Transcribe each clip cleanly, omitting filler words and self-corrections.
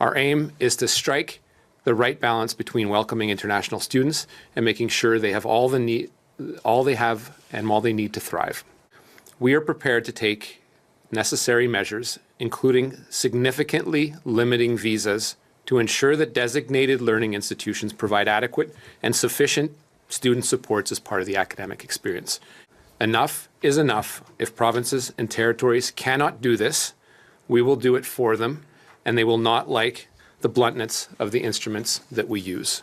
Our aim is to strike the right balance between welcoming international students and making sure they have all they have and all they need to thrive. We are prepared to take necessary measures, including significantly limiting visas, to ensure that designated learning institutions provide adequate and sufficient student supports as part of the academic experience. Enough is enough. If provinces and territories cannot do this, we will do it for them, and they will not like the bluntness of the instruments that we use.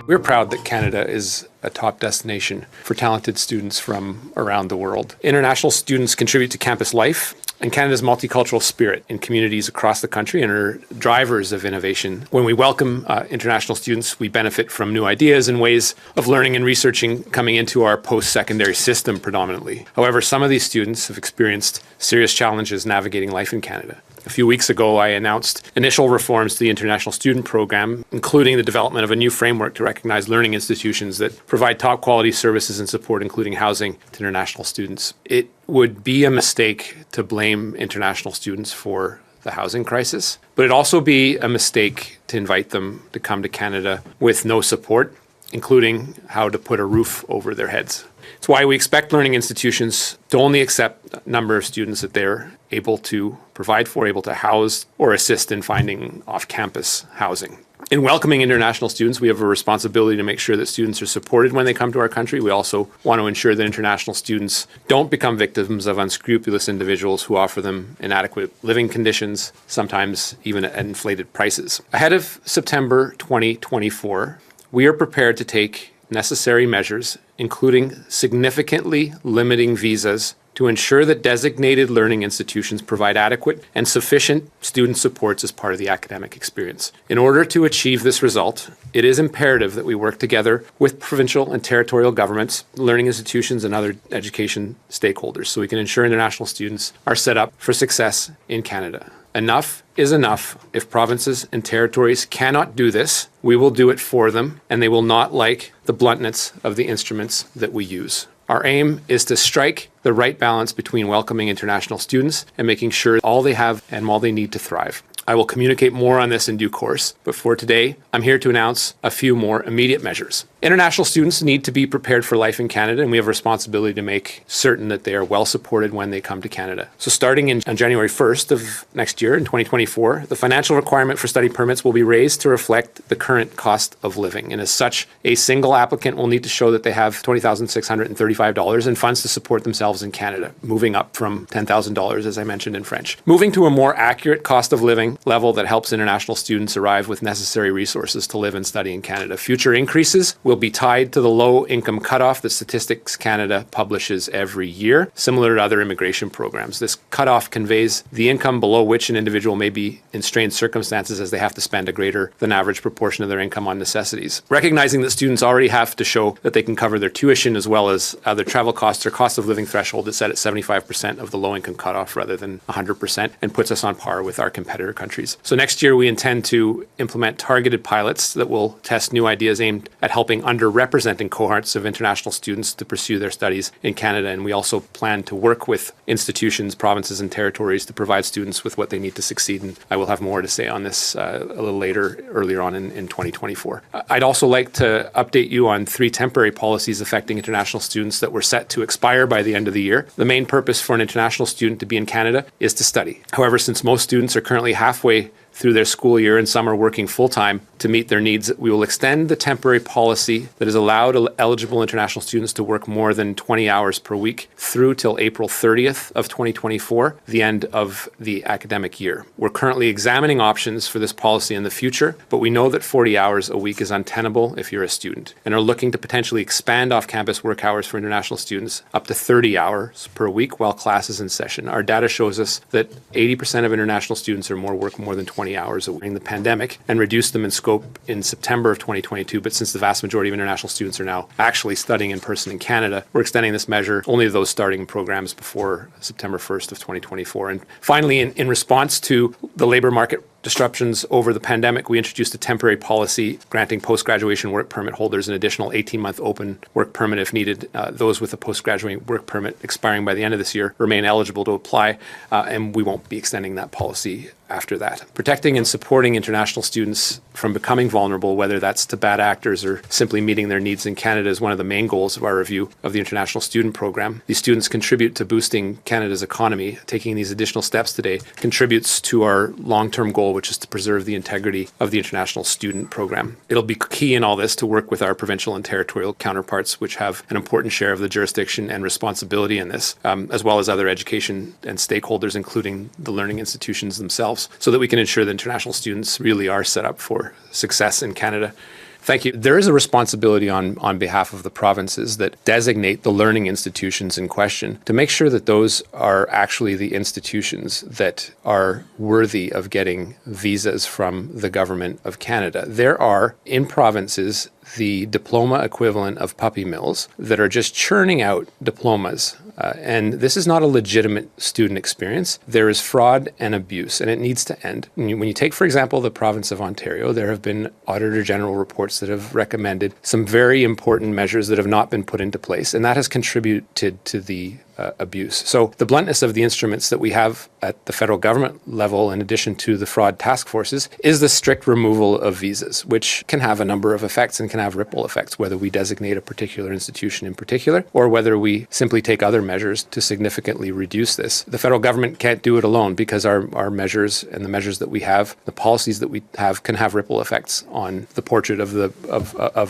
We're proud that Canada is a top destination for talented students from around the world. International students contribute to campus life and Canada's multicultural spirit in communities across the country and are drivers of innovation. When we welcome international students, we benefit from new ideas and ways of learning and researching coming into our post-secondary system predominantly. However, some of these students have experienced serious challenges navigating life in Canada. A few weeks ago, I announced initial reforms to the International Student Program, including the development of a new framework to recognize learning institutions that provide top quality services and support, including housing to international students. It would be a mistake to blame international students for the housing crisis, but it'd also be a mistake to invite them to come to Canada with no support, including how to put a roof over their heads. It's why we expect learning institutions to only accept a number of students that they're able to provide for, able to house, or assist in finding off-campus housing. In welcoming international students, we have a responsibility to make sure that students are supported when they come to our country. We also want to ensure that international students don't become victims of unscrupulous individuals who offer them inadequate living conditions, sometimes even at inflated prices. Ahead of September 2024, we are prepared to take necessary measures, including significantly limiting visas, to ensure that designated learning institutions provide adequate and sufficient student supports as part of the academic experience. In order to achieve this result, it is imperative that we work together with provincial and territorial governments, learning institutions, and other education stakeholders so we can ensure international students are set up for success in Canada. Enough is enough. If provinces and territories cannot do this, we will do it for them, and they will not like the bluntness of the instruments that we use. Our aim is to strike the right balance between welcoming international students and making sure all they have and all they need to thrive. I will communicate more on this in due course, but for today, I'm here to announce a few more immediate measures. International students need to be prepared for life in Canada, and we have a responsibility to make certain that they are well supported when they come to Canada. So starting on January 1st of next year, in 2024, the financial requirement for study permits will be raised to reflect the current cost of living. And as such, a single applicant will need to show that they have $20,635 in funds to support themselves in Canada, moving up from $10,000, as I mentioned in French. Moving to a more accurate cost of living level that helps international students arrive with necessary resources to live and study in Canada. Future increases will be tied to the low income cutoff that Statistics Canada publishes every year, similar to other immigration programs. This cutoff conveys the income below which an individual may be in strained circumstances as they have to spend a greater than average proportion of their income on necessities. Recognizing that students already have to show that they can cover their tuition as well as other travel costs, their cost of living threshold is set at 75% of the low income cutoff rather than 100%, and puts us on par with our competitor countries. So next year we intend to implement targeted pilots that will test new ideas aimed at helping underrepresented cohorts of international students to pursue their studies in Canada. And we also plan to work with institutions, provinces, and territories to provide students with what they need to succeed. And I will have more to say on this a little later, earlier on in 2024. I'd also like to update you on 3 temporary policies affecting international students that were set to expire by the end of the year. The main purpose for an international student to be in Canada is to study. However, since most students are currently halfway through their school year and some are working full-time to meet their needs, we will extend the temporary policy that has allowed eligible international students to work more than 20 hours per week through till April 30th of 2024, the end of the academic year. We're currently examining options for this policy in the future, but we know that 40 hours a week is untenable if you're a student, and are looking to potentially expand off-campus work hours for international students up to 30 hours per week while class is in session. Our data shows us that 80% of international students work more than 20 hours a week during the pandemic, and reduced them in scope in September of 2022. But since the vast majority of international students are now actually studying in person in Canada, we're extending this measure only to those starting programs before September 1st of 2024. And finally, in response to the labour market disruptions over the pandemic, we introduced a temporary policy granting post-graduation work permit holders an additional 18-month open work permit if needed. Those with a post-graduate work permit expiring by the end of this year remain eligible to apply, and we won't be extending that policy after that. Protecting and supporting international students from becoming vulnerable, whether that's to bad actors or simply meeting their needs in Canada, is one of the main goals of our review of the International Student Program. These students contribute to boosting Canada's economy. Taking these additional steps today contributes to our long-term goal, which is to preserve the integrity of the International Student Program. It'll be key in all this to work with our provincial and territorial counterparts, which have an important share of the jurisdiction and responsibility in this, as well as other education and stakeholders, including the learning institutions themselves, so that we can ensure that international students really are set up for success in Canada. Thank you. There is a responsibility on behalf of the provinces that designate the learning institutions in question to make sure that those are actually the institutions that are worthy of getting visas from the government of Canada. There are, in provinces, the diploma equivalent of puppy mills that are just churning out diplomas. And this is not a legitimate student experience. There is fraud and abuse, and it needs to end. When you take, for example, the province of Ontario, there have been Auditor General reports that have recommended some very important measures that have not been put into place, and that has contributed to the abuse. So the bluntness of the instruments that we have at the federal government level, in addition to the fraud task forces, is the strict removal of visas, which can have a number of effects and can have ripple effects, whether we designate a particular institution in particular or whether we simply take other measures to significantly reduce this. The federal government can't do it alone because our measures and the measures that we have, the policies that we have, can have ripple effects on the portrait of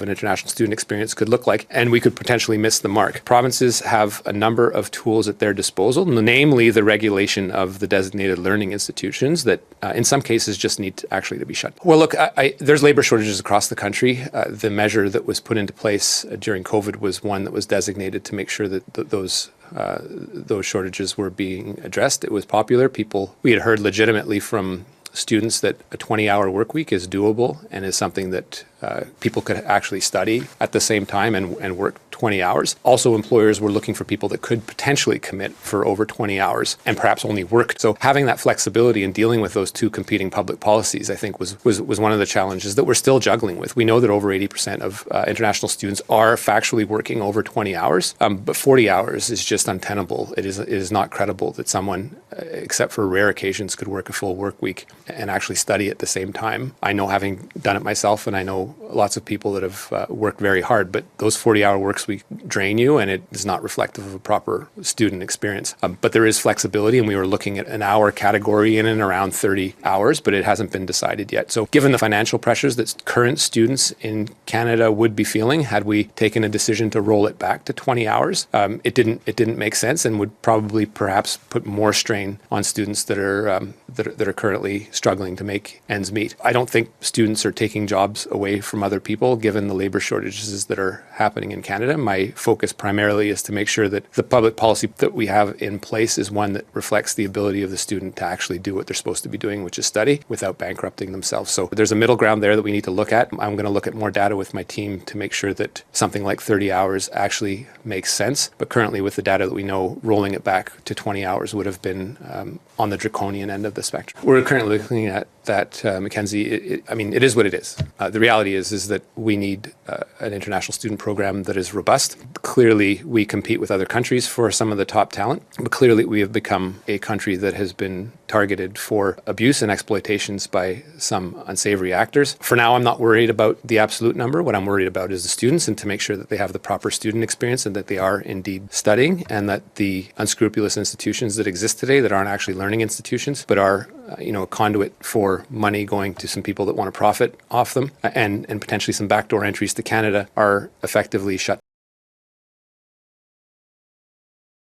an international student experience could look like, and we could potentially miss the mark. Provinces have a number of tools at their disposal, namely the regulation of the designated learning institutions that in some cases just need to be shut. Well, look, there's labor shortages across the country. The measure that was put into place during COVID was one that was designated to make sure that those shortages were being addressed. It was popular. We had heard legitimately from students that a 20-hour work week is doable and is something that people could actually study at the same time and work 20 hours. Also, employers were looking for people that could potentially commit for over 20 hours and perhaps only work. So having that flexibility in dealing with those two competing public policies, I think, was one of the challenges that we're still juggling with. We know that over 80% of international students are factually working over 20 hours, but 40 hours is just untenable. It is not credible that someone, except for rare occasions, could work a full work week and actually study at the same time. I know, having done it myself, and I know lots of people that have worked very hard, but those 40-hour works week drain you, and it is not reflective of a proper student experience. But there is flexibility, and we were looking at an hour category in and around 30 hours, but it hasn't been decided yet. So given the financial pressures that current students in Canada would be feeling had we taken a decision to roll it back to 20 hours, it didn't make sense and would probably perhaps put more strain on students that are currently struggling to make ends meet. I don't think students are taking jobs away from other people, given the labor shortages that are happening in Canada. My focus primarily is to make sure that the public policy that we have in place is one that reflects the ability of the student to actually do what they're supposed to be doing, which is study, without bankrupting themselves. So there's a middle ground there that we need to look at. I'm going to look at more data with my team to make sure that something like 30 hours actually makes sense. But currently, with the data that we know, rolling it back to 20 hours would have been on the draconian end of the spectrum. We're currently looking at that, Mackenzie. It is what it is. The reality is that we need an international student program that is robust. Clearly, we compete with other countries for some of the top talent, but clearly we have become a country that has been targeted for abuse and exploitations by some unsavory actors. For now, I'm not worried about the absolute number. What I'm worried about is the students, and to make sure that they have the proper student experience and that they are indeed studying, and that the unscrupulous institutions that exist today that aren't actually learning institutions, but are a conduit for money going to some people that want to profit off them, and potentially some backdoor entries to Canada, are effectively shut